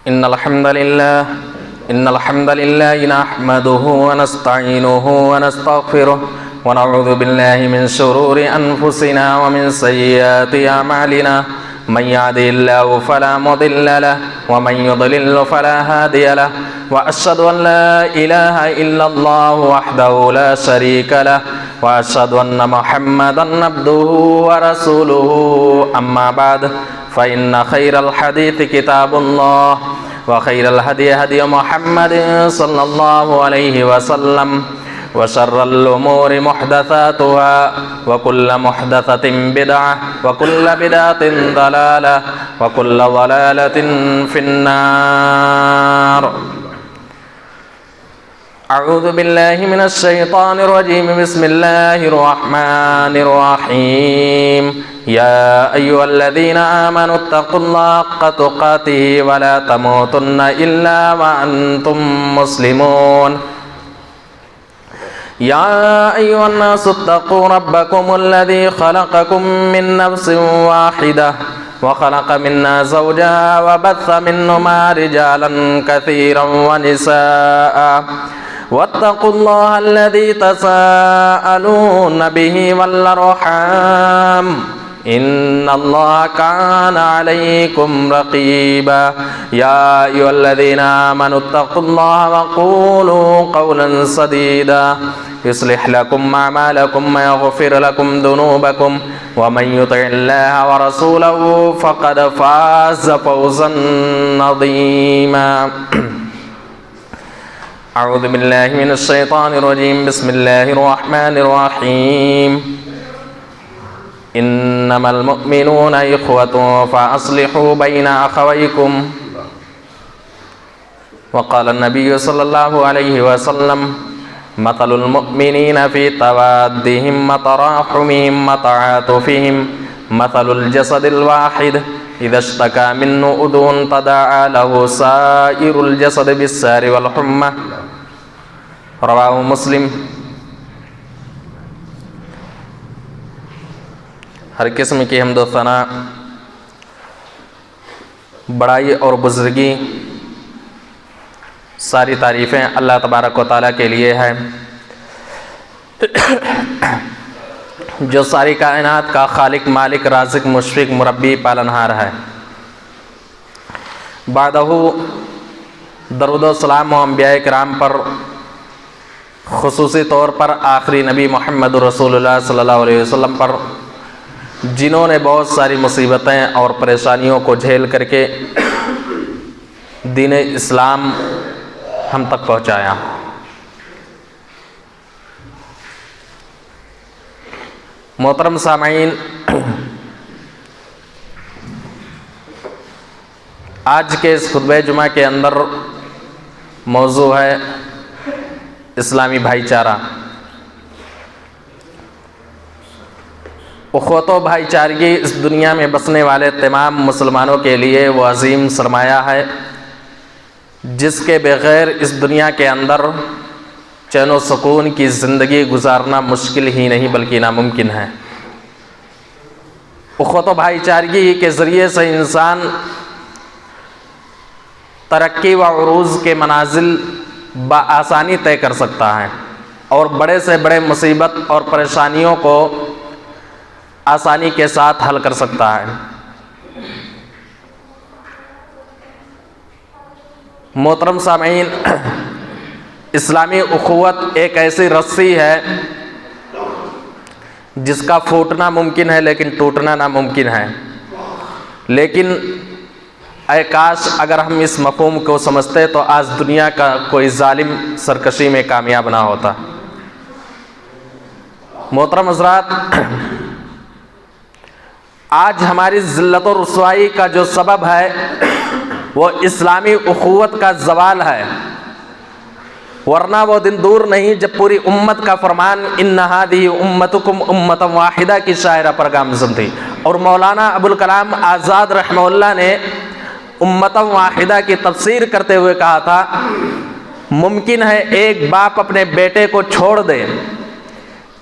إن الحمد لله نحمده ونستعينه ونستغفره ونعوذ بالله من شرور أنفسنا ومن سيئات أعمالنا من يهده الله فلا مضل له ومن يضلل فلا هادي له وأشهد أن لا إله إلا الله وحده لا شريك له وأشهد أن محمدا عبده ورسوله أما بعد فإن خير الحديث كتاب الله وخير الهدي هدي محمد صلى الله عليه وسلم وشر الأمور محدثاتها وكل محدثة بدعة وكل بدعة ضلالة وكل ضلالة في النار. أعوذ بالله من الشيطان الرجيم. بسم الله الرحمن الرحيم. يا أيها الذين آمنوا اتقوا الله حق تقاته ولا تموتن إلا وأنتم مسلمون. يا أيها الناس اتقوا ربكم الذي خلقكم من نفس واحدة وخلق منها زوجها وبث منهما رجالا كثيرا ونساء واتقوا الله الذي تساءلون به والأرحام إن الله كان عليكم رقيبا. يا أيها الذين آمنوا اتقوا الله وقولوا قولا سديدا يصلح لكم أعمالكم ويغفر لكم ذنوبكم ومن يطع الله ورسوله فقد فاز فوزا عظيما. أعوذ بالله من الشيطان الرجيم. بسم الله الرحمن الرحيم. إنما المؤمنون إخوة فأصلحوا بين أخويكم. وقال النبي صلى الله عليه وسلم مثل المؤمنين في توادهم وتراحمهم وتعاطفهم مثل الجسد الواحد إذا اشتكى منه عضو تداعى له سائر الجسد بالسهر والحمى. رواه مسلم. ہر قسم کی حمد و ثنا، بڑائی اور بزرگی، ساری تعریفیں اللہ تبارک و تعالیٰ کے لیے ہے جو ساری کائنات کا خالق، مالک، رازق، مشفق، مربی، پالنہار ہے. بعدہ درود و سلام و انبیاء کرام پر، خصوصی طور پر آخری نبی محمد رسول اللہ صلی اللہ علیہ وسلم پر، جنہوں نے بہت ساری مصیبتیں اور پریشانیوں کو جھیل کر کے دین اسلام ہم تک پہنچایا. محترم سامعین، آج کے اس خطبہ جمعہ کے اندر موضوع ہے اسلامی بھائی چارہ. اخوت و بھائی چارگی اس دنیا میں بسنے والے تمام مسلمانوں کے لیے وہ عظیم سرمایہ ہے جس کے بغیر اس دنیا کے اندر چین و سکون کی زندگی گزارنا مشکل ہی نہیں بلکہ ناممکن ہے. اخوت و بھائی چارگی کے ذریعے سے انسان ترقی و عروج کے منازل بآسانی طے کر سکتا ہے اور بڑے سے بڑے مصیبت اور پریشانیوں کو آسانی کے ساتھ حل کر سکتا ہے. محترم سامعین، اسلامی اخوت ایک ایسی رسی ہے جس کا پھوٹنا ممکن ہے لیکن ٹوٹنا ناممکن ہے. لیکن اے کاش اگر ہم اس مفہوم کو سمجھتے تو آج دنیا کا کوئی ظالم سرکشی میں کامیاب نہ ہوتا. محترم حضرات، آج ہماری ذلت و رسوائی کا جو سبب ہے وہ اسلامی اخوت کا زوال ہے، ورنہ وہ دن دور نہیں جب پوری امت کا فرمان ان ہذہ امتکم امۃ واحدہ کی شاعرہ پر گامزن تھی. اور مولانا ابوالکلام آزاد رحمہ اللہ نے امۃ واحدہ کی تفسیر کرتے ہوئے کہا تھا ممکن ہے ایک باپ اپنے بیٹے کو چھوڑ دے،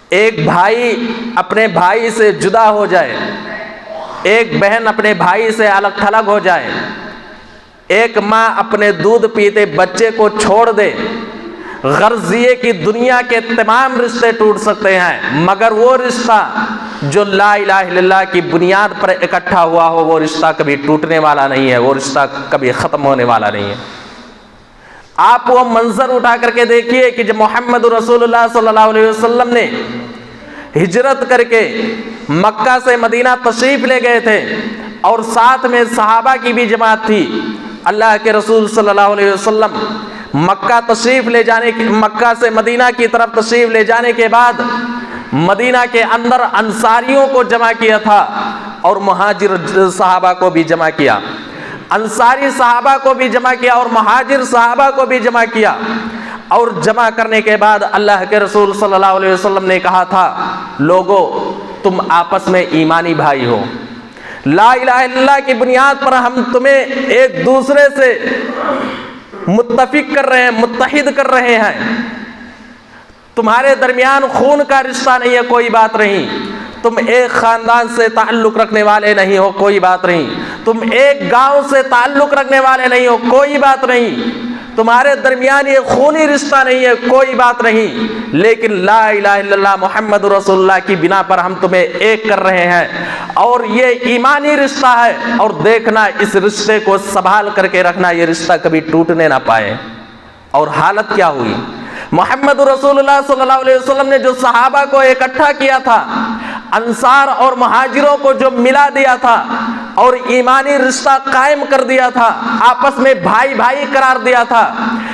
ایک بھائی اپنے بھائی سے جدا ہو جائے، ایک بہن اپنے بھائی سے الگ تھلگ ہو جائے، ایک ماں اپنے دودھ پیتے بچے کو چھوڑ دے، غرض یہ کہ دنیا کے تمام رشتے ٹوٹ سکتے ہیں، مگر وہ رشتہ جو لا الہ الا اللہ کی بنیاد پر اکٹھا ہوا ہو وہ رشتہ کبھی ٹوٹنے والا نہیں ہے، وہ رشتہ کبھی ختم ہونے والا نہیں ہے۔ آپ وہ منظر اٹھا کر کے دیکھیے کہ جب محمد رسول اللہ صلی اللہ علیہ وسلم نے ہجرت کر کے مکہ سے مدینہ تشریف لے گئے تھے اور ساتھ میں صحابہ کی بھی جماعت تھی، اللہ کے رسول صلی اللہ علیہ وسلم مکہ سے مدینہ کی طرف تشریف لے جانے کے بعد مدینہ کے اندر انصاریوں کو جمع کیا تھا اور مہاجر صحابہ کو بھی جمع کیا، انصاری صحابہ کو بھی جمع کیا اور مہاجر صحابہ کو بھی جمع کیا، اور جمع کرنے کے بعد اللہ کے رسول صلی اللہ علیہ وسلم نے کہا تھا، لوگو تم آپس میں ایمانی بھائی ہو، لا الہ الا اللہ کی بنیاد پر ہم تمہیں ایک دوسرے سے متفق کر رہے ہیں، متحد کر رہے ہیں، تمہارے درمیان خون کا رشتہ نہیں ہے، کوئی بات نہیں، تم ایک خاندان سے تعلق رکھنے والے نہیں ہو، کوئی بات نہیں، تم ایک گاؤں سے تعلق رکھنے والے نہیں ہو، کوئی بات نہیں، تمہارے درمیان یہ خونی رشتہ نہیں ہے، کوئی بات نہیں، لیکن لا الہ الا اللہ محمد رسول اللہ کی بنا پر ہم تمہیں ایک کر رہے ہیں، اور یہ ایمانی رشتہ ہے، اور دیکھنا اس رشتے کو سنبھال کر کے رکھنا، یہ رشتہ کبھی ٹوٹنے نہ پائے۔ اور حالت کیا ہوئی؟ محمد رسول اللہ صلی اللہ علیہ وسلم نے جو صحابہ کو اکٹھا کیا تھا، انصار اور مہاجروں کو جو ملا دیا تھا اور ایمانی رشتہ قائم کر دیا تھا، آپس میں بھائی بھائی قرار دیا تھا،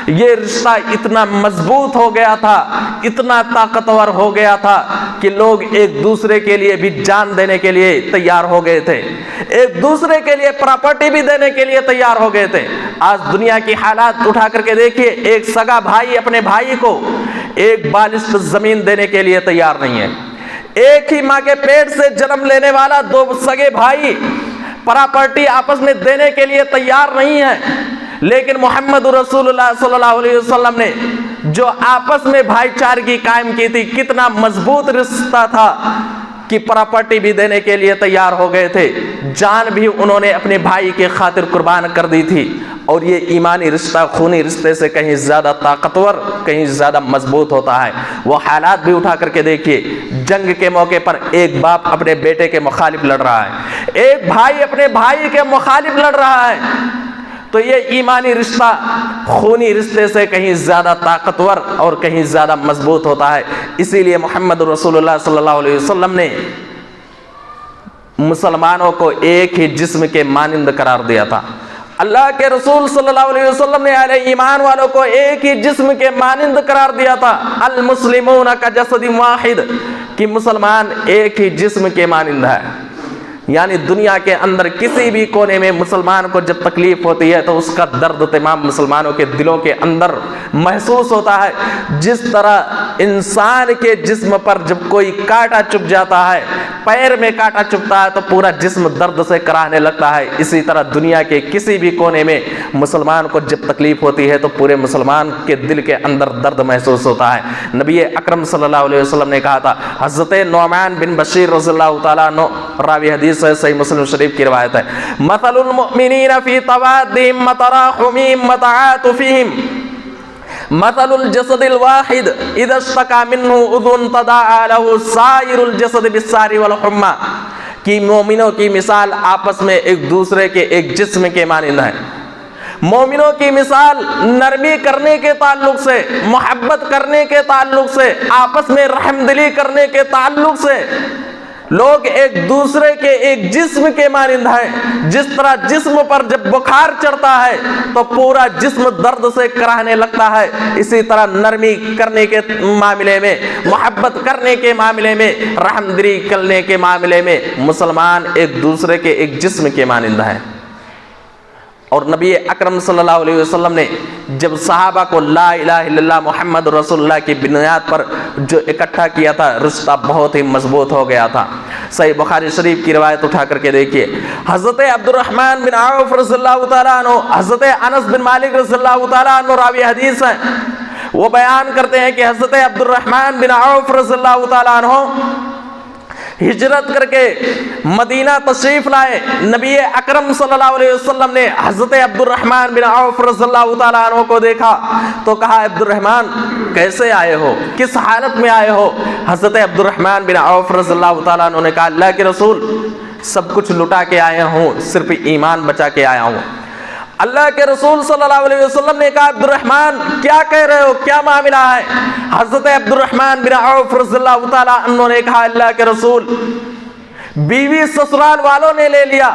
یہ رشتہ اتنا مضبوط ہو گیا تھا، اتنا طاقتور ہو گیا تھا کہ لوگ ایک دوسرے کے لیے بھی جان دینے کے لیے تیار ہو گئے تھے، ایک دوسرے کے لیے پراپرٹی بھی دینے کے لیے تیار ہو گئے تھے۔ آج دنیا کی حالات اٹھا کر کے دیکھیے، ایک سگا بھائی اپنے بھائی کو ایک بالشت زمین دینے کے لیے تیار نہیں ہے، ایک ہی ماں کے پیٹ سے جنم لینے والا دو سگے بھائی پراپرٹی آپس میں دینے کے لیے تیار نہیں ہے، لیکن محمد رسول اللہ صلی اللہ علیہ وسلم نے جو آپس میں بھائی چارگی قائم کی تھی، کتنا مضبوط رشتہ تھا کہ پراپرٹی بھی دینے کے لیے تیار ہو گئے تھے، جان بھی انہوں نے اپنے بھائی کے خاطر قربان کر دی تھی، اور یہ ایمانی رشتہ خونی رشتے سے کہیں زیادہ طاقتور، کہیں زیادہ مضبوط ہوتا ہے۔ وہ حالات بھی اٹھا کر کے دیکھیے، جنگ کے موقع پر ایک باپ اپنے بیٹے کے مخالف لڑ رہا ہے، ایک بھائی اپنے بھائی کے مخالف لڑ رہا ہے، تو یہ ایمانی رشتہ خونی رشتے سے کہیں زیادہ طاقتور اور کہیں زیادہ مضبوط ہوتا ہے۔ اسی لیے محمد رسول اللہ صلی اللہ علیہ وسلم نے مسلمانوں کو ایک ہی جسم کے مانند قرار دیا تھا۔ اللہ کے رسول صلی اللہ علیہ وسلم نے اہل ایمان والوں کو ایک ہی جسم کے مانند قرار دیا تھا، المسلمون کجسد واحد، کہ مسلمان ایک ہی جسم کے مانند ہے، یعنی دنیا کے اندر کسی بھی کونے میں مسلمان کو جب تکلیف ہوتی ہے تو اس کا درد تمام مسلمانوں کے دلوں کے اندر محسوس ہوتا ہے۔ جس طرح انسان کے جسم پر جب کوئی کانٹا چبھ جاتا ہے، پیر میں کانٹا چبھتا ہے تو پورا جسم درد سے کراہنے لگتا ہے، اسی طرح دنیا کے کسی بھی کونے میں مسلمان کو جب تکلیف ہوتی ہے تو پورے مسلمان کے دل کے اندر درد محسوس ہوتا ہے۔ نبی اکرم صلی اللہ علیہ وسلم نے کہا تھا، حضرت نعمان بن بشیر رضی اللہ تعالیٰ عنہ راوی حدیث صحیح مسلم شریف کی روایت ہے، مثل المؤمنین فی توادہم وتراحمہم وتعاطفہم مثل الجسد الواحد اذا اشتکا منہ عضو تداعی لہ سائر الجسد بالسہر والحمى، کہ مومنوں کی مثال آپس میں ایک دوسرے کے ایک جسم کے مانند ہے۔ مومنوں کی مثال نرمی کرنے کے تعلق سے، محبت کرنے کے تعلق سے، آپس میں رحم دلی کرنے کے تعلق سے لوگ ایک دوسرے کے ایک جسم کے مانند ہیں۔ جس طرح جسم پر جب بخار چڑھتا ہے تو پورا جسم درد سے کراہنے لگتا ہے، اسی طرح نرمی کرنے کے معاملے میں، محبت کرنے کے معاملے میں، رحم دلی کرنے کے معاملے میں مسلمان ایک دوسرے کے ایک جسم کے مانند ہیں۔ اور نبی اکرم صلی اللہ علیہ وسلم نے جب صحابہ کو لا الہ الا اللہ محمد رسول اللہ کی بنیاد پر جو اکٹھا کیا تھا، رشتہ بہت ہی مضبوط ہو گیا تھا۔ صحیح بخاری شریف کی روایت اٹھا کر کے دیکھیے، حضرت عبد الرحمن بن عوف رضی اللہ تعالیٰ عنہ، حضرت انس بن مالک رضی اللہ تعالیٰ عنہ راوی حدیث ہیں، وہ بیان کرتے ہیں کہ حضرت عبد الرحمن بن عوف رضی اللہ تعالیٰ عنہ ہجرت کر کے مدینہ تشریف لائے، نبی اکرم صلی اللہ علیہ وسلم نے حضرت عبد الرحمن بن عوف رضی اللہ تعالیٰ عنہ کو دیکھا تو کہا عبد الرحمن کیسے آئے ہو، کس حالت میں آئے ہو؟ حضرت عبد الرحمن بن عوف رضی اللہ تعالیٰ عنہ نے کہا اللہ کے رسول سب کچھ لٹا کے آیا ہوں، صرف ایمان بچا کے آیا ہوں۔ اللہ کے رسول صلی اللہ علیہ وسلم نے کہا عبد الرحمن کیا کہہ رہے ہو، کیا معاملہ ہے؟ حضرت عبد الرحمن بن عوف رضی اللہ تعالیٰ عنہ نے کہا اللہ کے رسول بیوی سسرال والوں نے لے لیا،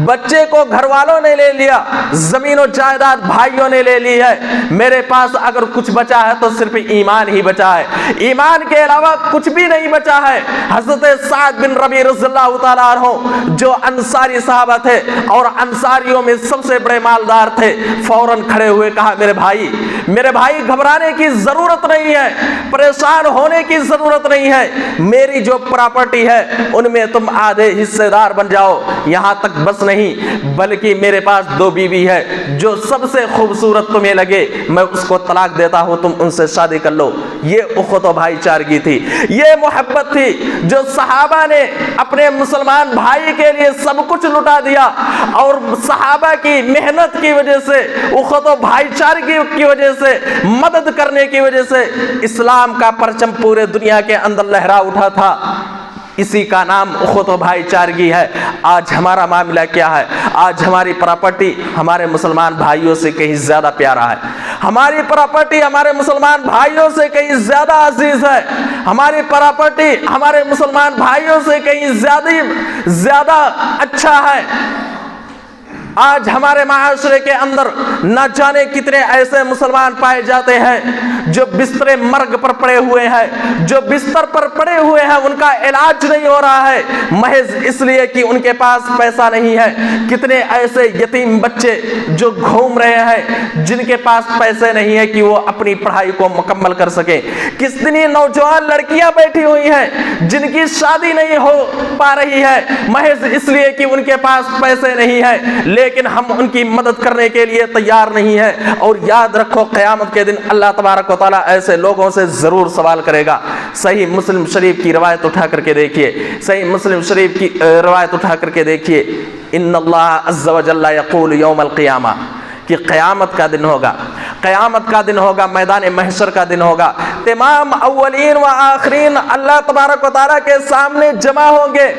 بچے کو گھر والوں نے لے لیا، زمین و جائیداد بھائیوں نے لے لی ہے، میرے پاس اگر کچھ بچا ہے تو صرف ایمان ہی بچا ہے، ایمان کے علاوہ کچھ بھی نہیں بچا ہے۔ حضرت سعد بن ربیع رضی اللہ تعالیٰ عنہ جو انصاری صحابہ تھے اور انصاریوں میں سب سے بڑے مالدار تھے، فوراً کھڑے ہوئے کہا میرے بھائی گھبرانے کی ضرورت نہیں ہے، پریشان ہونے کی ضرورت نہیں ہے، میری جو پراپرٹی ہے ان میں تم آدھے حصے دار بن جاؤ، یہاں تک بس نہیں بلکہ میرے پاس 2 بیوی ہے، جو سب سے خوبصورت تمہیں لگے میں اس کو طلاق دیتا ہوں، تم ان سے شادی کر لو۔ یہ اخوت و بھائی چارگی تھی، یہ محبت تھی جو صحابہ نے اپنے مسلمان بھائی کے لیے سب کچھ لٹا دیا، اور صحابہ کی محنت کی وجہ سے، اخوت و بھائی چارگی کی وجہ سے، مدد کرنے کی وجہ سے اسلام کا پرچم پورے دنیا کے اندر لہرا اٹھا تھا۔ اسی کا نام اخوت و بھائی چارگی ہے۔ آج ہمارا معاملہ کیا ہے؟ آج ہماری پراپرٹی ہمارے مسلمان بھائیوں سے کہیں زیادہ پیارا ہے، ہماری پراپرٹی ہمارے مسلمان بھائیوں سے کہیں زیادہ عزیز ہے، ہماری پراپرٹی ہمارے مسلمان بھائیوں سے کہیں زیادہ اچھا ہے۔ آج ہمارے معاشرے کے اندر نہ جانے کتنے ایسے مسلمان پائے جاتے ہیں جو بستر مرگ پر پڑے ہوئے ہیں، جو بستر پر پڑے ہوئے ہیں، ان کا علاج نہیں ہو رہا ہے محض اس لیے کہ ان کے پاس پیسہ نہیں ہے۔ کتنے ایسے یتیم بچے جو گھوم رہے ہیں جن کے پاس پیسے نہیں ہے کہ وہ اپنی پڑھائی کو مکمل کر سکیں۔ کتنی نوجوان لڑکیاں بیٹھی ہوئی ہیں جن کی شادی نہیں ہو پا رہی ہے محض اس لیے کہ ان کے پاس پیسے نہیں ہے، لیکن ہم ان کی مدد کرنے کے لیے تیار نہیں ہے۔ اور یاد رکھو قیامت کے دن اللہ تبارک و تعالیٰ ایسے لوگوں سے ضرور سوال کرے گا۔ صحیح مسلم شریف کی روایت اٹھا کر کے دیکھیے، صحیح مسلم شریف کی روایت اٹھا کر کے دیکھیے، ان اللہ عز و جل یقول یوم القیامہ، کہ قیامت کا دن ہوگا، قیامت کا دن ہوگا، میدان محشر کا دن ہوگا، تمام اولین و آخرین اللہ تبارک و تعالیٰ کے سامنے جمع ہوں گے،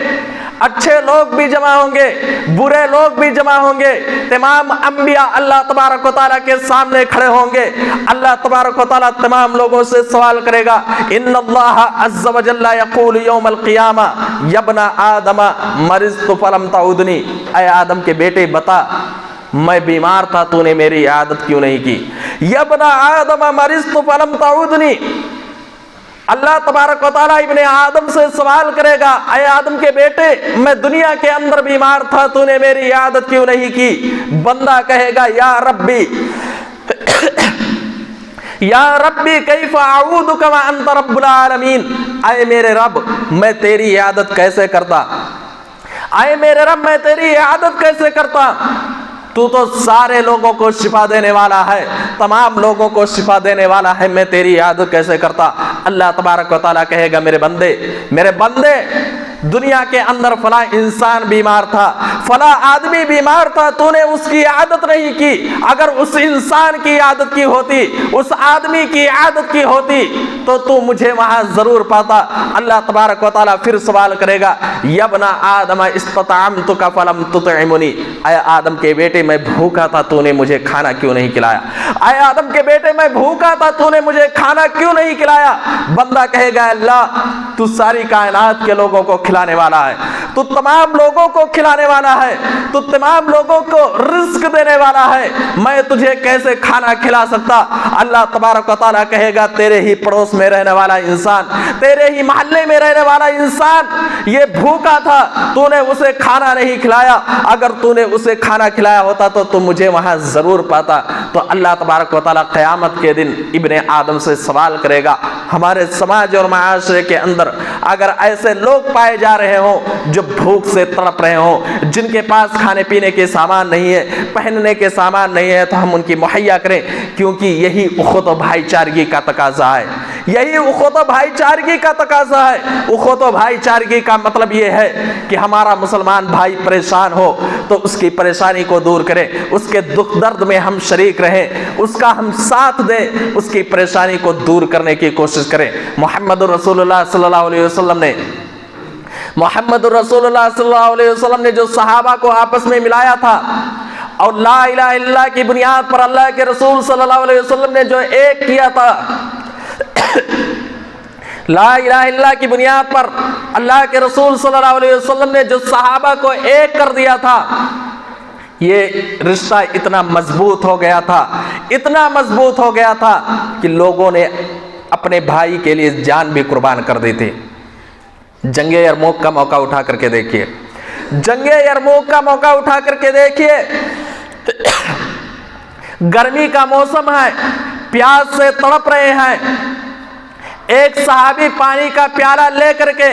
اچھے لوگ بھی جمع ہوں گے، برے لوگ بھی جمع ہوں گے، تمام انبیاء اللہ تبارک و تعالیٰ کے سامنے کھڑے ہوں گے۔ اللہ تبارک و تعالیٰ تمام لوگوں سے سوال کرے گا، ان اللہ عز و جل یقول یوم القیامہ یا ابن آدم مرضت فلم تعودنی، اے آدم کے بیٹے بتا میں بیمار تھا تو نے میری عیادت کیوں نہیں کی؟ یا ابن آدم مرضت فلم تعودنی، اللہ تبارک و تعالیٰ ابن آدم سے سوال کرے گا، اے آدم کے بیٹے میں دنیا کے اندر بیمار تھا تو نے میری عیادت کیوں نہیں کی؟ بندہ کہے گا یا ربی یا ربی کیف اعودک وانت رب العالمین، اے میرے رب میں تیری عیادت کیسے کرتا، اے میرے رب میں تیری عیادت کیسے کرتا، تو سارے لوگوں کو شفا دینے والا ہے، تمام لوگوں کو شفا دینے والا ہے، میں تیری عیادت کیسے کرتا؟ اللہ تبارک و تعالیٰ کہے گا میرے بندے دنیا کے اندر فلاں انسان بیمار تھا، فلاں آدمی بیمار تھا، تو نے اس کی عادت نہیں کی، اگر اس انسان کی عادت کی ہوتی، اس آدمی کی عادت کی ہوتی تو مجھے وہاں ضرور پاتا۔ اللہ تبارک و تعالیٰ پھر سوال کرے گا، یا ابن آدم استطعمتک فلم تطعمنی، اے آدم کے بیٹے میں بھوکا تھا تو نے مجھے کھانا کیوں نہیں کھلایا، اے آدم کے بیٹے میں بھوکا تھا تو نے مجھے کھانا کیوں نہیں کھلایا؟ بندہ کہے گا اللہ تو ساری کائنات کے لوگوں کو کھلانے والا ہے، تو تمام لوگوں کو کھلانے والا ہے، تو تمام لوگوں کو رزق دینے والا ہے، میں تجھے کیسے کھانا کھلا سکتا؟ اللہ تبارک و تعالیٰ کہے گا تیرے ہی پڑوس میں رہنے والا انسان، تیرے ہی محلے میں رہنے والا انسان یہ بھوکا تھا، تو نے اسے کھانا نہیں کھلایا، اگر تو نے اسے کھانا کھلایا ہوتا تو مجھے وہاں ضرور پاتا۔ تو اللہ تبارک و تعالیٰ قیامت کے دن ابن آدم سے سوال کرے گا۔ ہمارے سماج اور معاشرے کے اندر اگر ایسے لوگ پائے جا رہے ہوں جو بھوک سے تڑپ رہے ہوں، جن کے پاس کھانے پینے کے سامان نہیں ہے، پہننے کے سامان نہیں ہے، تو ہم ان کی مہیا کریں، کیونکہ یہی اخوت و بھائی چارگی کا تقاضا ہے، یہی اخوت و بھائی چارگی کا تقاضا ہے۔ اخوت و بھائی چارگی کا مطلب یہ ہے کہ ہمارا مسلمان بھائی پریشان ہو تو اس کی پریشانی کو دور کریں، اس کے دکھ درد میں ہم شریک رہیں، اس کا ہم ساتھ دیں، اس کی پریشانی کو دور کرنے کی کوشش کریں۔ محمد رسول اللہ صلی اللہ علیہ وسلم نے جو صحابہ کو آپس میں ملایا تھا اور لا الہ الا اللہ کی بنیاد پر اللہ کے رسول صلی اللہ علیہ وسلم نے جو ایک کیا تھا، لا الہ الا اللہ کی بنیاد پر اللہ کے رسول صلی اللہ علیہ وسلم نے جو صحابہ کو ایک کر دیا تھا، یہ رشتہ اتنا مضبوط ہو گیا تھا، اتنا مضبوط ہو گیا تھا کہ لوگوں نے اپنے بھائی کے لیے جان بھی قربان کر دی تھی۔ جنگ یرموک کا موقع اٹھا کر کے دیکھیے، جنگ یرموک کا موقع اٹھا کر کے دیکھیے، گرمی کا موسم ہے، پیاس سے تڑپ رہے ہیں، ایک صحابی پانی کا پیالہ لے کر کے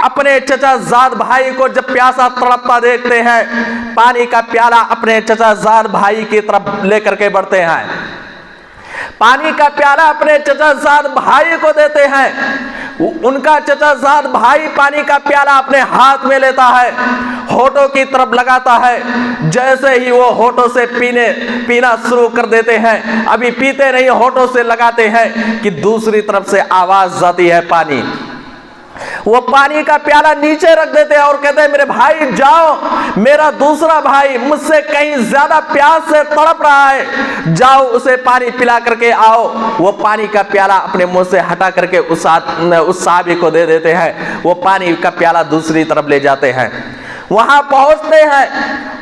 اپنے چچا زاد بھائی کو جب پیاسا تڑپتا دیکھتے ہیں، پانی کا پیالہ اپنے چچا زاد بھائی کی طرف لے کر کے بڑھتے ہیں، پانی کا پیالہ اپنے چچا زاد بھائی کو دیتے ہیں، ان کا چچا زاد بھائی پانی کا پیالہ اپنے ہاتھ میں لیتا ہے، ہونٹوں کی طرف لگاتا ہے، جیسے ہی وہ ہونٹوں سے پینا شروع کر دیتے ہیں، ابھی پیتے نہیں ہونٹوں سے لگاتے ہیں کہ دوسری طرف سے آواز آتی ہے پانی، وہ پانی کا پیالہ نیچے رکھ دیتے ہیں اور کہتے ہیں میرے بھائی جاؤ، میرا دوسرا بھائی مجھ سے کہیں زیادہ پیاس سے تڑپ رہا ہے، جاؤ اسے پانی پلا کر کے آؤ۔ وہ پانی کا پیالہ اپنے منہ سے ہٹا کر کے اس صحابی کو دے دیتے ہیں، وہ پانی کا پیالہ دوسری طرف لے جاتے ہیں، وہاں پہنچتے ہیں،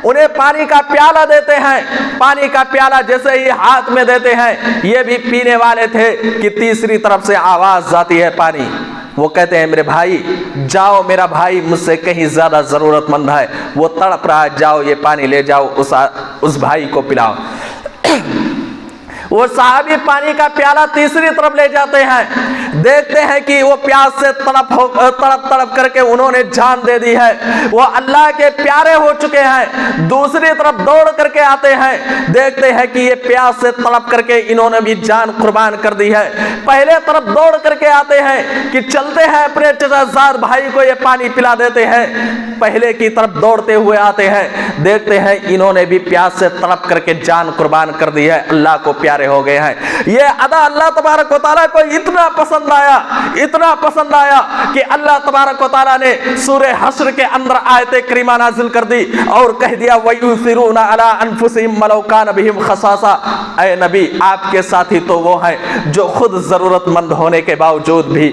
انہیں پانی کا پیالہ دیتے ہیں، پانی کا پیالہ جیسے ہی ہاتھ میں دیتے ہیں، یہ بھی پینے والے تھے کہ تیسری طرف سے آواز آتی ہے پانی، وہ کہتے ہیں میرے بھائی جاؤ، میرا بھائی مجھ سے کہیں زیادہ ضرورت مند ہے، وہ تڑپ رہا ہے، جاؤ یہ پانی لے جاؤ اس بھائی کو پلاؤ۔ وہ صحابی پانی کا پیالہ تیسری طرف لے جاتے ہیں، دیکھتے ہیں کہ وہ پیاس سے تڑپ کر کے انہوں نے جان دے دی ہے، وہ اللہ کے پیارے ہو چکے ہیں، دوسری طرف دوڑ کر کے آتے ہیں، دیکھتے ہیں کہ یہ پیاس سے تڑپ کر کے انہوں نے بھی جان قربان کر دی ہے، پہلے طرف دوڑ کر کے آتے ہیں کہ چلتے ہیں اپنے چچا زاد بھائی کو یہ پانی پلا دیتے ہیں، پہلے کی طرف دوڑتے ہوئے آتے ہیں، دیکھتے ہیں انہوں نے بھی پیاس سے تڑپ کر کے جان قربان کر دی ہے، اللہ کو پیارے ہو گئے ہیں۔ یہ ادا اللہ تبارک و تعالیٰ کو اتنا پسند آیا کہ اللہ تبارک و تعالیٰ نے سورہ حشر کے اندر آیت کریمہ نازل کر دی اور کہہ دیا وَيُؤْثِرُونَ عَلَىٰ أَنفُسِهِمْ وَلَوْ كَانَ بِهِمْ خَصَاصَةٌ، اے نبی آپ کے ساتھی تو وہ ہیں جو خود ضرورت مند ہونے کے باوجود بھی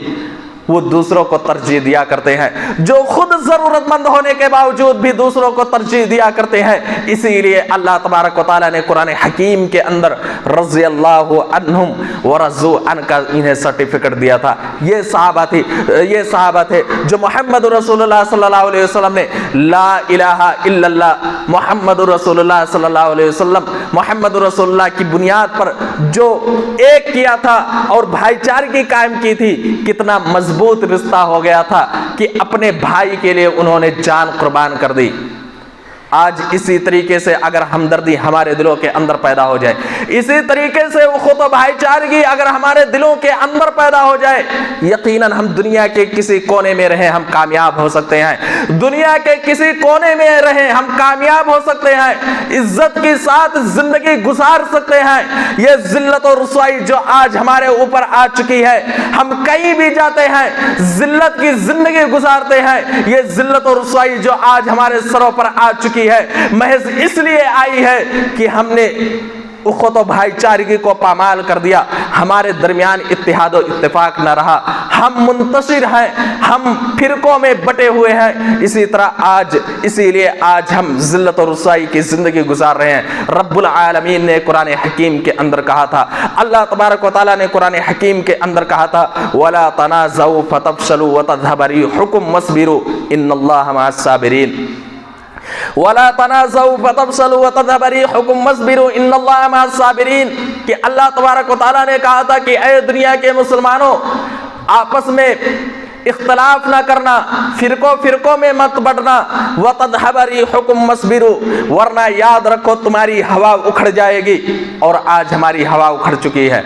وہ دوسروں کو ترجیح دیا کرتے ہیں، جو خود ضرورت مند ہونے کے باوجود بھی دوسروں کو ترجیح دیا کرتے ہیں۔ اسی لیے اللہ تبارک و تعالیٰ نے قرآن حکیم کے اندر رضی اللہ عنہم ورضوا عنہ کا انہیں سرٹیفکیٹ دیا تھا۔ یہ صحابہ تھے جو محمد رسول اللہ صلی اللہ علیہ وسلم نے لا الہ الا اللہ محمد رسول اللہ صلی اللہ علیہ وسلم محمد رسول اللہ کی بنیاد پر جو ایک کیا تھا اور بھائی چارگی قائم کی تھی، کتنا مضبوط رشتہ ہو گیا تھا کہ اپنے بھائی کے لیے انہوں نے جان قربان کر دی۔ آج اسی طریقے سے اگر ہمدردی ہمارے دلوں کے اندر پیدا ہو جائے، اسی طریقے سے اخوت و بھائی چارگی اگر ہمارے دلوں کے اندر پیدا ہو جائے، یقیناً ہم دنیا کے کسی کونے میں رہیں ہم کامیاب ہو سکتے ہیں، دنیا کے کسی کونے میں رہیں ہم کامیاب ہو سکتے ہیں، عزت کے ساتھ زندگی گزار سکتے ہیں۔ یہ ذلت اور رسوائی جو آج ہمارے اوپر آ چکی ہے، ہم کہیں بھی جاتے ہیں ذلت کی زندگی گزارتے ہیں، یہ ذلت اور رسوائی جو آج ہمارے سروں پر آ چکی ہے محض اس لیے آئی ہے کہ ہم نے اخوت و بھائی چارگی کو پامال کر دیا، ہمارے درمیان اتحاد و اتفاق نہ رہا، ہم منتشر ہیں، ہم فرقوں میں بٹے ہوئے ہیں، اسی لیے آج ہم ذلت و رسوائی کی زندگی گزار رہے ہیں۔ رب العالمین نے قرآن حکیم کے اندر کہا تھا، اللہ تبارک و تعالیٰ نے قرآن حکیم کے اندر کہا تھا وَلَا تَنَازَعُوا فَتَفْشَلُوا وَتَذْهَبَ رِيحُكُمْ وَاصْبِرُوا إِنَّ اللَّهَ مَعَ الصَّابِرِينَ وَلَا تَنَازَعُوا فَتَفْشَلُوا وَتَذْهَبَ رِيحُكُمْ وَاصْبِرُوا إِنَّ اللَّهَ مَعَ الصَّابِرِينَ کہ اللہ تبارک و تعالیٰ نے کہا تھا کہ اے دنیا کے مسلمانوں آپس میں اختلاف نہ کرنا، فرقوں میں مت بڑھنا، وَتَذْهَبَ رِيحُكُمْ وَاصْبِرُوا ورنہ یاد رکھو تمہاری ہوا اکھڑ جائے گی، اور آج ہماری ہوا اکھڑ چکی ہے۔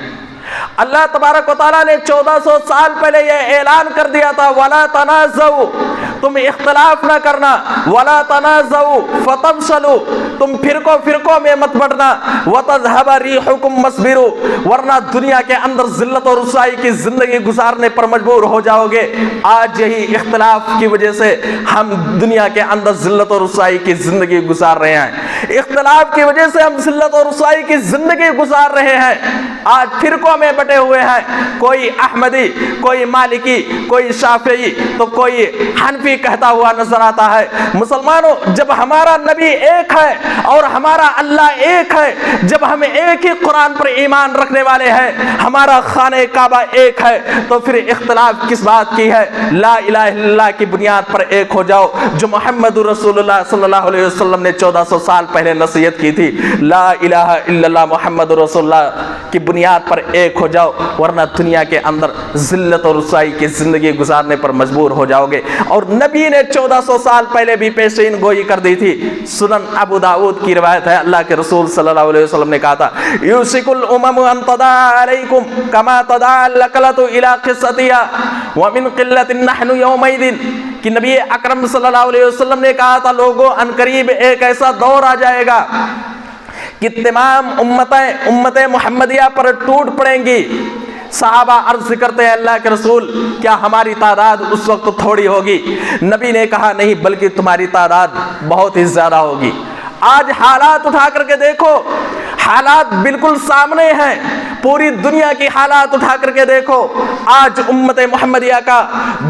اللہ تبارک و تعالیٰ نے 1400 سال پہلے یہ اعلان کر دیا تھا وَلَا تَنَازَعُوا، تم اختلاف نہ کرنا، وَلَا تَنَازَعُوا فَتَفْشَلُوا، تم فرقوں میں مت بڑھنا، وَتَذْهَبَ رِيحُكُمْ وَاصْبِرُوا، ورنہ دنیا کے اندر ذلت اور رسوائی کی زندگی گزارنے پر مجبور ہو جاؤ گے۔ آج یہی اختلاف کی وجہ سے ہم دنیا کے اندر ذلت اور رسوائی کی زندگی گزار رہے ہیں، اختلاف کی وجہ سے ہم ذلت اور رسوائی کی زندگی گزار رہے ہیں۔ آج فرقوں میں بٹے ہوئے ہیں، کوئی احمدی، کوئی مالکی، کوئی شافعی تو کوئی حنفی کہتا ہوا نظر آتا ہے۔ مسلمانوں، جب ہمارا نبی ایک ہے اور ہمارا اللہ ایک ہے، جب ہم ایک ہی قرآن پر ایمان رکھنے والے ہیں، ہمارا خانہ کعبہ ایک ہے، تو پھر اختلاف کس بات کی ہے؟ لا الہ الا اللہ کی بنیاد پر ایک ہو جاؤ، جو محمد رسول اللہ صلی اللہ علیہ وسلم نے 1400 سال پہلے نصیحت کی تھی۔ لا الہ الا اللہ محمد رسول اللہ کی بنیاد پر ایک ہو جاؤ، ورنہ دنیا کے اندر ذلت اور رسوائی کی زندگی گزارنے پر مجبور ہو جاؤ گے۔ اور نبی نے 1400 سال پہلے بھی پیشین گوئی کر دی تھی۔ سنن ابو داؤد کی روایت ہے، اللہ کے رسول صلی اللہ علیہ وسلم نے کہا تھا یوشک الامم ان تداعى علیکم کما تداعى الاکلۃ الی قصتها ومن قلۃ نحن یومئذ، کہ نبی اکرم صلی اللہ علیہ وسلم نے کہا تھا لوگوں ان قریب ایک ایسا دور آ جائے گا کہ تمام امت محمدیہ پر ٹوٹ پڑیں گی۔ صحابہ عرض کرتے ہیں اللہ کے رسول کیا ہماری تعداد اس وقت تھوڑی ہوگی؟ نبی نے کہا نہیں، بلکہ تمہاری تعداد بہت ہی زیادہ ہوگی۔ آج حالات اٹھا کر کے دیکھو، حالات بالکل سامنے ہیں، پوری دنیا کی حالات اٹھا کر کے دیکھو۔ آج امت محمدیہ کا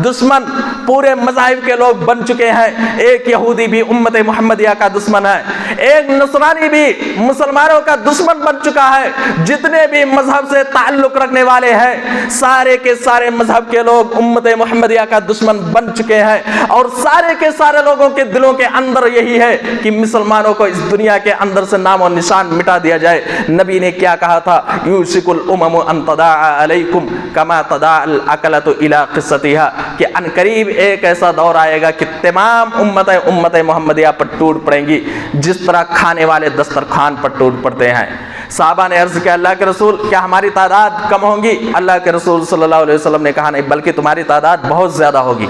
دشمن پورے مذاہب کے لوگ بن چکے ہیں۔ ایک یہودی بھی امت محمدیہ کا دشمن ہے، ایک نصرانی بھی مسلمانوں کا دشمن بن چکا ہے۔ جتنے بھی مذہب سے تعلق رکھنے والے ہیں، سارے کے سارے مذہب کے لوگ امت محمدیہ کا دشمن بن چکے ہیں، اور سارے کے سارے لوگوں کے دلوں کے اندر یہی ہے کہ مسلمانوں کو اس دنیا کے اندر سے نام و نشان مٹا دیا جائے۔ نبی نے کیا کہا تھا؟ یوشک الامم ان تداعى علیکم کما تداعى الاکلۃ الی قصتها، کہ ان قریب ایک ایسا دور آئے گا کہ تمام امت محمدیہ پر ٹوٹ پڑیں گی جس طرح کھانے والے دسترخوان پر ٹوٹ پڑتے ہیں۔ صحابہ نے عرض کیا اللہ کے رسول کیا ہماری تعداد کم ہوگی؟ اللہ کے رسول صلی اللہ علیہ وسلم نے کہا نہیں، بلکہ تمہاری تعداد بہت زیادہ ہوگی،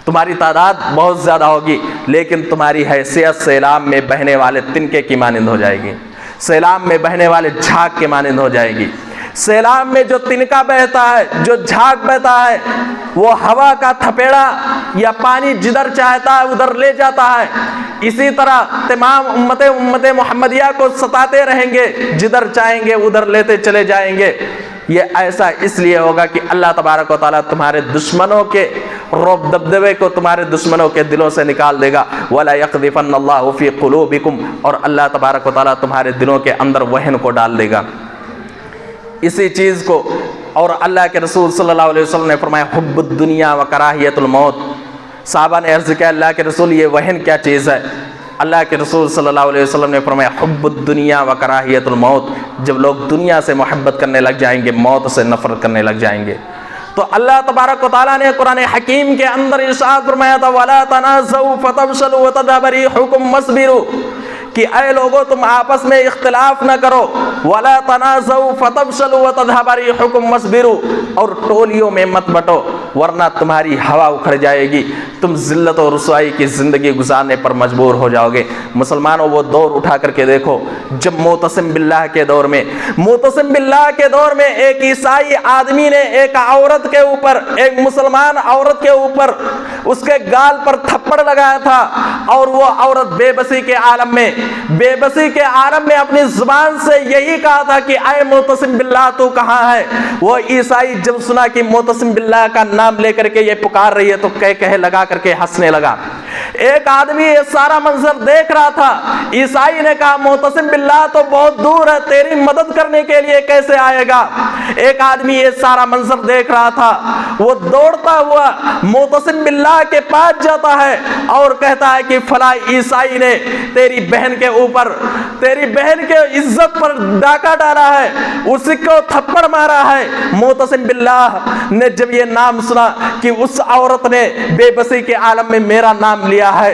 تمہاری تعداد بہت زیادہ ہوگی، لیکن تمہاری حیثیت سیلاب میں بہنے والے تنکے کی مانند ہو جائے گی، سیلاب میں بہنے والے جھاگ کے مانند ہو جائے گی۔ سیلاب میں جو تنکا بہتا ہے، جو جھاگ بہتا ہے، وہ ہوا کا تھپیڑا یا پانی جدھر چاہتا ہے ادھر لے جاتا ہے۔ اسی طرح تمام امت محمدیہ کو ستاتے رہیں گے، جدھر چاہیں گے ادھر لیتے چلے جائیں گے۔ یہ ایسا اس لیے ہوگا کہ اللہ تبارک و تعالیٰ تمہارے دشمنوں کے رعب دبدبے کو تمہارے دشمنوں کے دلوں سے نکال دے گا۔ وَلَا يَقْذِفَنَّ اللَّهُ فِي قُلُوبِكُمْ، اور اللہ تبارک و تعالیٰ تمہارے دلوں کے اندر وہن کو ڈال دے گا۔ اسی چیز کو اور اللہ کے رسول صلی اللہ علیہ وسلم نے فرمایا حب الدنیا و کراہیت الموت۔ صحابہ نے عرض کیا اللہ کے رسول یہ وہن کیا چیز ہے؟ اللہ کے رسول صلی اللہ علیہ وسلم نے فرمایا حب الدنیا و کراہیت الموت، جب لوگ دنیا سے محبت کرنے لگ جائیں گے، موت سے نفرت کرنے لگ جائیں گے۔ تو اللہ تبارک و تعالیٰ نے قرآن حکیم کے اندر ارشاد فرمایا تھا وَلَا تَنَازَعُوا فَتَفْشَلُوا وَتَذْهَبَ رِيحُكُمْ وَاصْبِرُوا، کہ اے لوگو تم آپس میں اختلاف نہ کرو، وَلَا تَنَازَعُوا فَتَفْشَلُوا وَتَذْهَبَ رِيحُكُمْ وَاصْبِرُوا، اور ٹولیوں میں مت بٹو ورنہ تمہاری ہوا اکھڑ جائے گی، تم ذلت و رسوائی کی زندگی گزارنے پر مجبور ہو جاؤ گے۔ مسلمانوں وہ دور اٹھا کر کے دیکھو جب معتصم باللہ کے دور میں ایک عیسائی آدمی نے ایک عورت کے اوپر، ایک مسلمان عورت کے اوپر اس کے گال پر تھپڑ لگایا تھا، اور وہ عورت بے بسی کے عالم میں اپنی زبان سے یہی کہا تھا کہ اے معتصم باللہ تو کہاں ہے؟ وہ عیسائی جب سنا کہ معتصم باللہ کا نام لے کر کے یہ پکار رہی ہے تو کہہ لگا کر کے ہنسنے لگا۔ ایک آدمی یہ سارا منظر دیکھ رہا تھا، عیسائی نے کہا معتصم باللہ تو بہت دور ہے، تیری مدد کرنے کے لیے کیسے آئے گا؟ ایک آدمی یہ سارا منظر دیکھ رہا تھا، وہ دوڑتا ہوا معتصم باللہ کے پاس جاتا ہے اور کہتا ہے کہ فلاں عیسائی نے تیری بہن کے اوپر، تیری بہن کے عزت پر ڈاکہ ڈالا ہے، اسی کو تھپڑ مارا ہے۔ معتصم باللہ نے جب یہ نام سنا کہ اس عورت نے بے بسی کے عالم میں میرا نام لیا ہے،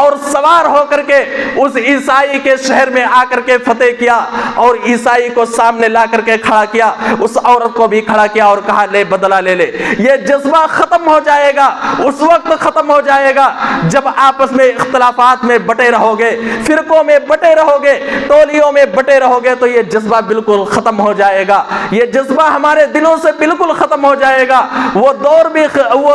اور سوار ہو کر کے اس عیسائی کے شہر میں آ کر کے فتح کیا اور عیسائی کو سامنے لا کر کے کھڑا کیا, اس عورت کو بھی کھڑا کیا اور کہا لے بدلہ لے لے. یہ جذبہ ختم ہو جائے گا, اس وقت ختم ہو جائے گا جب آپس میں اختلافات میں بٹے رہو گے, فرقوں میں بٹے رہو گے, ٹولیوں میں بٹے رہو گے, تو یہ جذبہ بالکل ختم ہو جائے گا. یہ جذبہ ہمارے دلوں سے بالکل ختم ہو جائے گا. وہ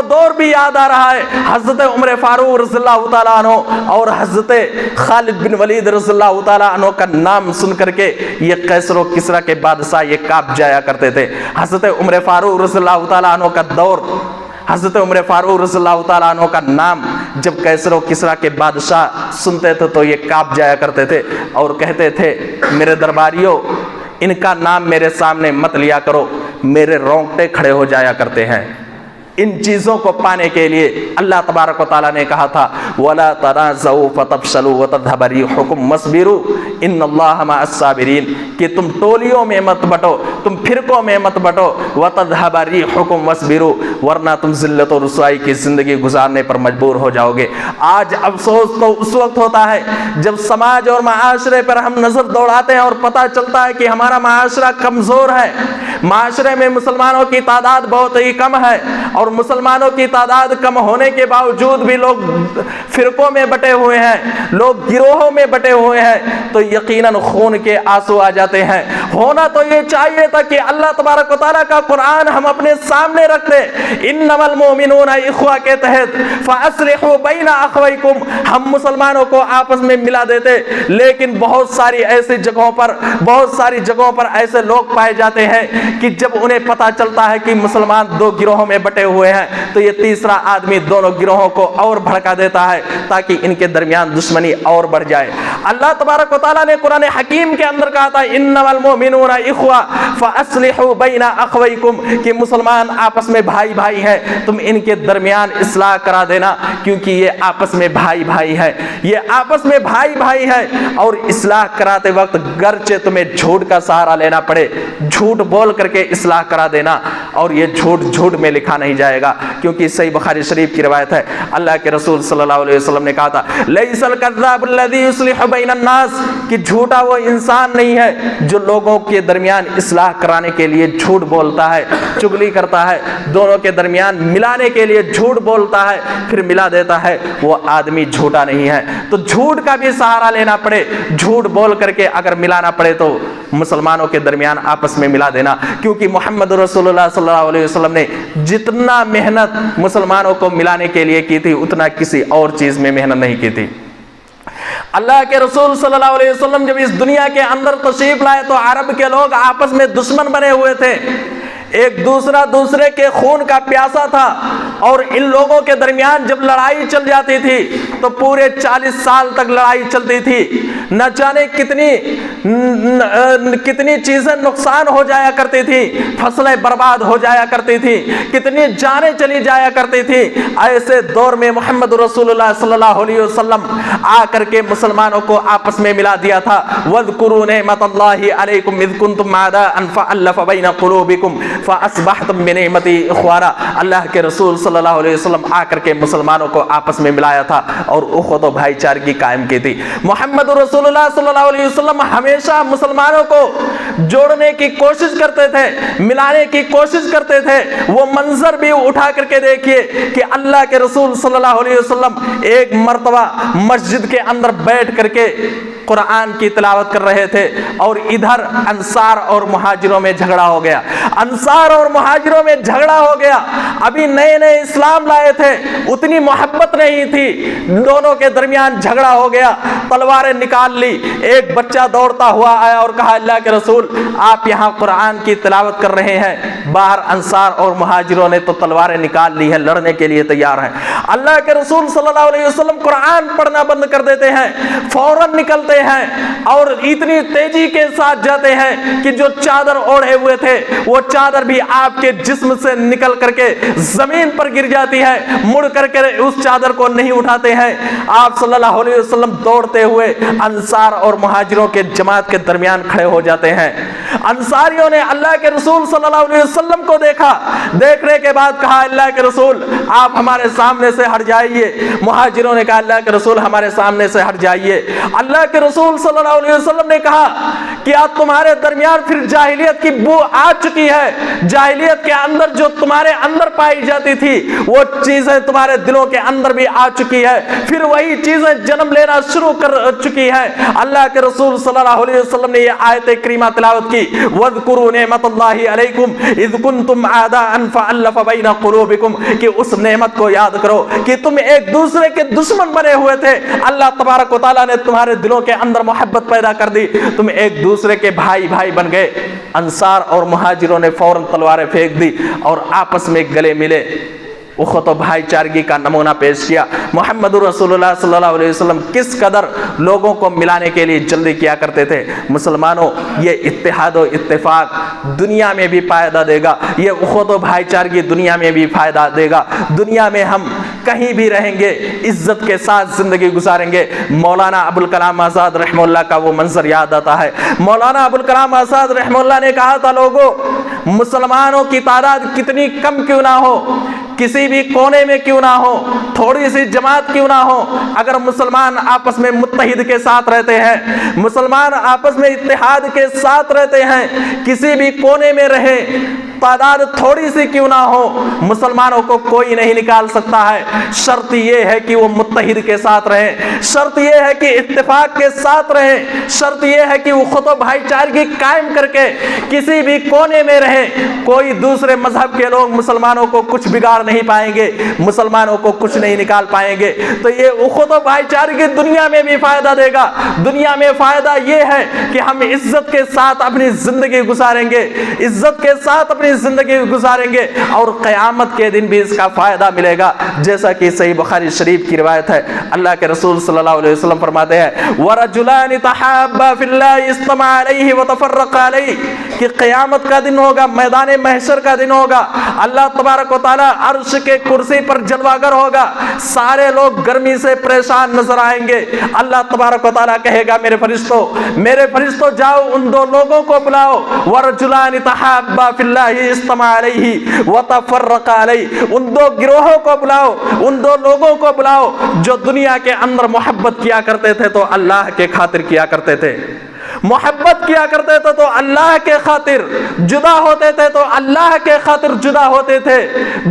دور بھی یاد آ رہا ہے. حضرت عمر فاروق رضی اللہ تعالیٰ عنہ اور حضرت خالد بن ولید رضی اللہ تعالیٰ عنہ کا نام سن کر کے یہ قیصر و کسریٰ کے بادشاہ یہ کانپ جایا کرتے تھے. حضرت عمر فاروق رضی اللہ تعالیٰ عنہ کا دور, حضرت عمر فاروق رضی اللہ تعالیٰ عنہ کا نام جب قیصر و کسریٰ کے بادشاہ سنتے تھے تو یہ کانپ جایا کرتے تھے اور کہتے تھے میرے درباریوں ان کا نام میرے سامنے مت لیا کرو, میرے رونگٹے کھڑے ہو جایا کرتے ہیں. ان چیزوں کو پانے کے لیے اللہ تبارک و تعالیٰ نے کہا تھا وَلَا تَنَازَعُوا فَتَفْشَلُوا وَتَذْهَبَ رِيحُكُمْ وَاصْبِرُوا إِنَّ اللَّهَ مَعَ الصَّابِرِينَ, کہ تم ٹولیوں میں مت بٹو, تم فرقوں میں مت بٹو, وَتَذْهَبَ رِيحُكُمْ وَاصْبِرُوا, ورنہ تم ذلت و رسوائی کی زندگی گزارنے پر مجبور ہو جاؤ گے. آج افسوس تو اس وقت ہوتا ہے جب سماج اور معاشرے پر ہم نظر دوڑاتے ہیں اور پتہ چلتا ہے کہ ہمارا معاشرہ کمزور ہے, معاشرے میں مسلمانوں کی تعداد بہت ہی کم ہے اور مسلمانوں کی تعداد کم ہونے کے باوجود بھی لوگ فرقوں میں بٹے ہوئے ہیں, لوگ گروہوں میں بٹے ہوئے ہیں, تو یقیناً خون کے آنسو آ جاتے ہیں. ہونا تو یہ چاہیے تھا کہ اللہ تبارک و تعالیٰ کا قرآن ہم اپنے سامنے رکھ دیں, انما المؤمنون اخوہ کے تحت فاصلحوا بین اخویکم, ہم مسلمانوں کو آپس میں ملا دیتے. لیکن بہت ساری جگہوں پر ایسے لوگ پائے جاتے ہیں کہ جب انہیں پتہ چلتا ہے کہ مسلمان 2 گروہوں میں بٹے ہوئے ہیں تو یہ تیسرا آدمی دونوں گروہوں کو اور بھڑکا دیتا ہے تاکہ ان کے درمیان دشمنی اور بڑھ جائے. اللہ تبارک و تعالیٰ نے قرآن حکیم کے اندر کہا تھا انما المؤمنون اخوہ فاصلحوا بین اخویکم, کہ مسلمان آپس میں بھائی بھائی ہیں, تم ان کے درمیان اصلاح کرا دینا, کیونکہ یہ آپس میں بھائی بھائی ہیں, یہ آپس میں بھائی بھائی ہیں. اور اصلاح کراتے وقت گرچہ تمہیں جھوٹ کا سہارا لینا پڑے, جھوٹ بول کر کے اصلاح کرا دینا, اور یہ جھوٹ میں لکھا نہیں جائے گا, کیونکہ صحیح بخاری شریف کی روایت ہے اللہ کے رسول صلی اللہ علیہ وسلم نے کہا تھا لیس الکذاب الذی یصلح بین الناس, کہ جھوٹا وہ انسان نہیں ہے جو لوگوں کے درمیان اصلاح کرانے کے لیے جھوٹ بولتا ہے, چگلی کرتا ہے, دونوں کے درمیان ملانے کے لیے جھوٹ بولتا ہے پھر ملا دیتا ہے, وہ آدمی جھوٹا نہیں ہے. تو جھوٹ کا بھی سہارا لینا پڑے, جھوٹ بول کر کے اگر ملانا پڑے تو مسلمانوں کے درمیان آپس میں ملا دینا, کیونکہ محمد رسول اللہ صلی اللہ علیہ وسلم نے جتنا محنت مسلمانوں کو ملانے کے لیے کی تھی اتنا کسی اور چیز میں محنت نہیں کی تھی. اللہ کے رسول صلی اللہ علیہ وسلم جب اس دنیا کے اندر تشریف لائے تو عرب کے لوگ آپس میں دشمن بنے ہوئے تھے, ایک دوسرے کے خون کا پیاسا تھا, اور ان لوگوں کے درمیان جب لڑائی چل جاتی تھی تو پورے 40 سال تک لڑائی چلتی تھی. نہ جانے کتنی چیزیں نقصان ہو جایا کرتی تھی, فصلیں برباد ہو جایا کرتی تھی, کتنی جانیں چلی جایا کرتی تھی. ایسے دور میں محمد رسول اللہ صلی اللہ علیہ وسلم آ کر کے مسلمانوں کو آپس میں ملا دیا تھا. وَاذْكُرُوا نِعْمَةَ اللَّهِ عَلَيْكُمْ إِذْ كُنْتُمْ أَعْدَاءً فَأَلَّفَ بَيْنَ قُلُوبِكُمْ فَأَصْبَحْتُمْ بِنِعْمَتِهِ إِخْوَانًا. اللہ کے رسول صلی اللہ علیہ وسلم آ کر کے مسلمانوں کو آپس میں ملایا تھا اور اخوت و بھائی چارگی قائم کی تھی. محمد رسول اللہ صلی اللہ علیہ وسلم ہمیشہ مسلمانوں کو جوڑنے کی کوشش کرتے تھے, ملانے کی کوشش کرتے تھے. وہ منظر بھی اٹھا کر کے دیکھیے کہ اللہ کے رسول صلی اللہ علیہ وسلم ایک مرتبہ مسجد کے اندر بیٹھ کر کے قرآن کی تلاوت کر رہے تھے اور ادھر انصار اور مہاجروں میں جھگڑا ہو گیا. انصار اور مہاجروں میں جھگڑا ہو گیا, ابھی نئے نئے اسلام لائے تھے, اتنی محبت نہیں تھی, دونوں کے درمیان جھگڑا ہو گیا, تلواریں نکال لی. ایک بچہ دوڑتا ہوا آیا اور کہا اللہ کے رسول آپ یہاں قرآن کی تلاوت کر رہے ہیں, باہر انصار اور مہاجروں نے تو تلواریں نکال لی ہیں, لڑنے کے لیے تیار ہیں. اللہ کے رسول صلی اللہ علیہ وسلم قرآن پڑھنا بند کر دیتے ہیں, فوراً نکلتے ہیں اور اتنی تیزی کے ساتھ جاتے ہیں کہ جو چادر اوڑھے ہوئے تھے وہ چادر بھی آپ کے جسم سے نکل کر کے زمین پر گر جاتی ہے, مڑ کر کے اس چادر کو نہیں اٹھاتے ہیں. آپ صلی اللہ علیہ وسلم دوڑتے ہوئے انصار اور مہاجروں کے جماعت کے درمیان کھڑے ہو جاتے ہیں. انصاریوں نے اللہ کے رسول صلی اللہ علیہ وسلم کو دیکھا، دیکھنے کے بعد کہا اللہ کے رسول آپ ہمارے سامنے سے ہٹ جائیے۔ مہاجروں نے کہا اللہ کے رسول ہمارے سامنے سے ہٹ جائیے۔ اللہ کے رسول صلی اللہ علیہ وسلم نے کہا کیا تمہارے درمیان پھر جاہلیت کی بو آ چکی ہے؟ جاہلیت کے اندر جو تمہارے اندر پائی جاتی تھی وہ چیزیں تمہارے دلوں کے اندر بھی آ چکی ہے، پھر وہی چیزیں جنم لینا شروع کر چکی ہیں۔ اللہ کے رسول صلی اللہ علیہ وسلم نے یہ آیت کریمہ تلاوت کی، وَاذْكُرُوا نِعْمَتَ اللَّهِ عَلَيْكُمْ إِذْ كُنْتُمْ أَعْدَاءً فَأَلَّفَ بَيْنَ قُلُوبِكُمْ، کہ اس نعمت کو یاد کرو کہ تم ایک دوسرے کے دشمن بنے ہوئے تھے، اللہ تبارک و تعالیٰ نے تمہارے دلوں کے اندر محبت پیدا کر دی، تم ایک دوسرے کے بھائی بھائی بن گئے۔ انصار اور مہاجروں نے فوراً تلواریں پھینک دی اور آپس میں گلے ملے، اخوت و بھائی چارگی کا نمونہ پیش کیا۔ محمد رسول اللہ صلی اللہ علیہ وسلم کس قدر لوگوں کو ملانے کے لیے جلدی کیا کرتے تھے۔ مسلمانوں، یہ اتحاد و اتفاق دنیا میں بھی فائدہ دے گا، یہ اخوت و بھائی چارگی دنیا میں بھی فائدہ دے گا۔ دنیا میں ہم کہیں بھی رہیں گے عزت کے ساتھ زندگی گزاریں گے۔ مولانا ابوالکلام آزاد رحمہ اللہ کا وہ منظر یاد آتا ہے۔ مولانا ابوالکلام آزاد رحمہ اللہ نے کہا تھا لوگوں، مسلمانوں کی تعداد کتنی کم کیوں نہ ہو، کسی بھی کونے میں کیوں نہ ہو، تھوڑی سی جماعت کیوں نہ ہو، اگر مسلمان آپس میں متحد کے ساتھ رہتے ہیں، مسلمان آپس میں اتحاد کے ساتھ رہتے ہیں، کسی بھی کونے میں رہے، تعداد تھوڑی سی کیوں نہ ہو، مسلمانوں کو کوئی نہیں نکال سکتا ہے۔ شرط یہ ہے کہ وہ متحد کے ساتھ رہیں، شرط یہ ہے کہ اتفاق کے ساتھ رہیں، شرط یہ ہے کہ وہ خود و بھائی چارگی قائم کر کے کسی بھی کونے میں رہیں۔ کوئی دوسرے مذہب کے لوگ مسلمانوں کو کچھ بگاڑ نہیں پائیں گے، مسلمانوں کو کچھ نہیں نکال پائیں گے۔ تو یہ اخوت و بھائی چارگی دنیا میں بھی فائدہ دے گا۔ دنیا میں فائدہ یہ ہے کہ ہم عزت کے ساتھ اپنی زندگی گزاریں گے، عزت کے ساتھ اپنی زندگی گزاریں گے، اور قیامت کے دن بھی اس کا فائدہ ملے گا، جیسا کہ صحیح بخاری شریف کی روایت ہے۔ اللہ کے رسول صلی اللہ علیہ وسلم فرماتے ہیں وَرَجُلَانِ تَحَابَّا فِي اللَّهِ اجْتَمَعَا عَلَيْهِ وَتَفَرَّقَا عَلَيْهِ، کہ قیامت کا دن ہوگا، میدان محشر کا دن ہوگا، اللہ تبارک و تعالیٰ عرش کے کرسی پر جلوہ گر ہوگا، سارے لوگ گرمی سے پریشان نظر آئیں گے۔ اللہ تبارک و تعالیٰ کہے گا میرے فرشتوں جاؤ ان دو لوگوں کو بلاؤ، وَرَجُلَانِ تَحَابَّا فِي اللَّهِ اجْتَمَعَا عَلَيْهِ وَتَفَرَّقَا عَلَيْهِ، ان دو گروہوں کو بلاؤ، ان دو لوگوں کو بلاؤ جو دنیا کے اندر محبت کیا کرتے تھے تو اللہ کے خاطر کیا کرتے تھے، محبت کیا کرتے تھے تو اللہ کے خاطر، جدا ہوتے تھے تو اللہ کے خاطر جدا ہوتے تھے۔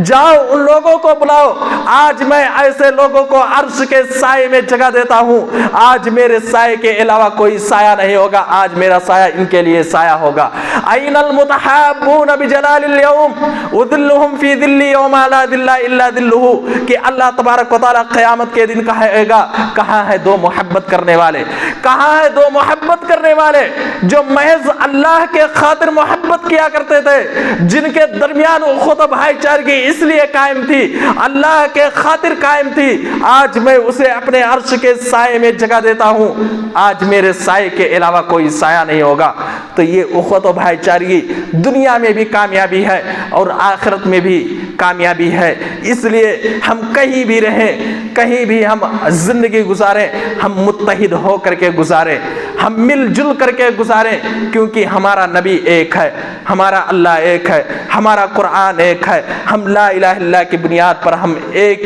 جاؤ ان لوگوں کو بلاؤ، آج میں ایسے لوگوں کو عرش کے سائے میں جگہ دیتا ہوں، آج میرے سائے کے علاوہ کوئی سایہ نہیں ہوگا، آج میرا سایہ ان کے لیے سایہ ہوگا۔ این المتحابون بجلال اليوم اذلهم فی ذلی یوم لا ذل الا ذلہ، کہ اللہ تبارک و تعالیٰ قیامت کے دن کہے گا کہاں ہے دو محبت کرنے والے، کہاں ہے دو محبت کرنے والے جو محض اللہ کے خاطر محبت کیا کرتے تھے، جن کے درمیان اخوت و بھائی چارگی اس لیے قائم تھی، اللہ کے خاطر قائم تھی، آج میں اسے اپنے عرش کے سائے میں جگہ دیتا ہوں، آج میرے سائے کے علاوہ کوئی سایہ نہیں ہوگا۔ تو یہ اخوت و بھائی چارگی دنیا میں بھی کامیابی ہے اور آخرت میں بھی کامیابی ہے۔ اس لیے ہم کہیں بھی رہیں، کہیں بھی ہم زندگی گزاریں، ہم متحد ہو کر کے گزاریں، ہم مل جل کر کے گزاریں، کیونکہ ہمارا نبی ایک ہے، ہمارا اللہ ایک ہے، ہمارا قرآن ایک ہے، ہم لا الہ الا اللہ کی بنیاد پر ہم ایک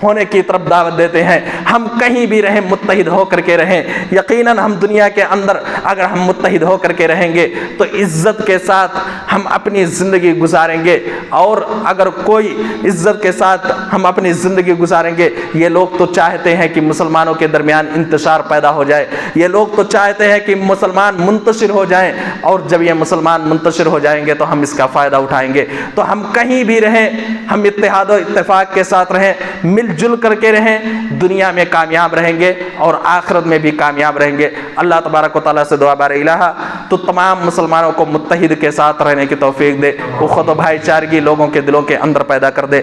ہونے کی طرف دعوت دیتے ہیں۔ ہم کہیں بھی رہیں متحد ہو کر کے رہیں، یقیناً ہم دنیا کے اندر اگر ہم متحد ہو کر کے رہیں گے تو عزت کے ساتھ ہم اپنی زندگی گزاریں گے، اور اگر کوئی عزت کے ساتھ ہم اپنی زندگی گزاریں گے، یہ لوگ تو چاہتے ہیں کہ مسلمانوں کے درمیان انتشار پیدا ہو جائے، یہ لوگ تو چاہتے ہیں کہ مسلمان منتشر ہو جائیں، اور جب یہ مسلمان منتشر ہو جائیں گے تو ہم اس کا فائدہ اٹھائیں گے۔ تو ہم کہیں بھی رہیں، ہم اتحاد و اتفاق کے ساتھ رہیں، مل جل کر کے رہیں، دنیا میں کامیاب رہیں گے اور آخرت میں بھی کامیاب رہیں گے۔ اللہ تبارک و تعالیٰ سے دعا بار الہ تو تمام مسلمانوں کو متحد کے ساتھ رہنے کی توفیق دے، اخوت و بھائی چارگی لوگوں کے دلوں کے اندر پیدا کر دے۔